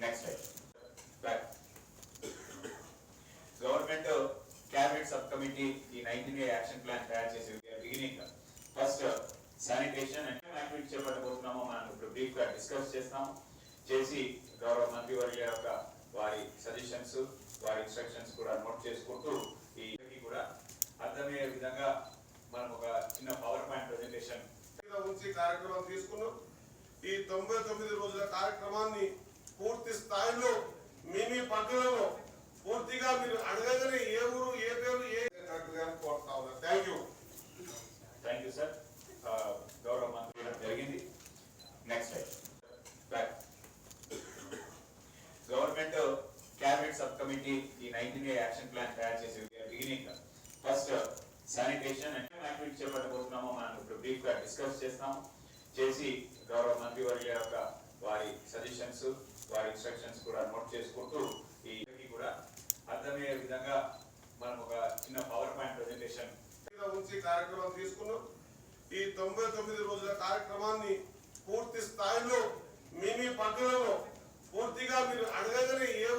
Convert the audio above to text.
Next back government cabinet sub committee ఈ 19A action plan తయారు చేసి beginning first sanitation and activity చేపట్టబోతున్నామో మనం ఇప్పుడు బ్రీఫ్ గా డిస్కస్ చేసి గౌరవ మంత్రి వర్యుల యొక్క వారి సజెషన్స్ వారి ఇన్స్ట్రక్షన్స్ కూడా నోట్ చేసుకుంటూ ఈ కూడా అర్థమయ్యే విధంగా మనం ఒక చిన్న పవర్ పాయింట్ ప్రెజెంటేషన్ ఉంచి కార్యక్రమం తీసుకున్నాం. ఈ 99 రోజుల కార్యక్రమాన్ని పూర్తి స్థాయిలో మీ పద్ధతులలో పూర్తిగా మీరు అడగగానే ఏ ఊరు ఏ పేరు ఏ కోరుతా ఉన్నారు. Thank you sir. గౌరవ మంత్రి జరిగింది. Next back government cabinet sub committee ఈ 19A యాక్షన్ ప్లాన్ తయారు చేసి beginning first sanitation and activity చేపట్టబోతున్నామో మనం ఇప్పుడు బ్రీఫ్ గా డిస్కస్ చేసి గౌరవ మంత్రి వర్యుల యొక్క వారి సజెషన్స్ వారి ఇన్స్ట్రక్షన్స్ కూడా నోట్ చేసుకుంటూ ఈ కూడా అర్థమయ్యే విధంగా మనం ఒక చిన్న పవర్ పాయింట్ ప్రెజెంటేషన్ ఉంచి కార్యక్రమం తీసుకున్నాం. ఈ 99 రోజుల కార్యక్రమాన్ని పూర్తి స్థాయిలో మీ పద్ధతులలో పూర్తిగా మీరు అడగగానే ఏ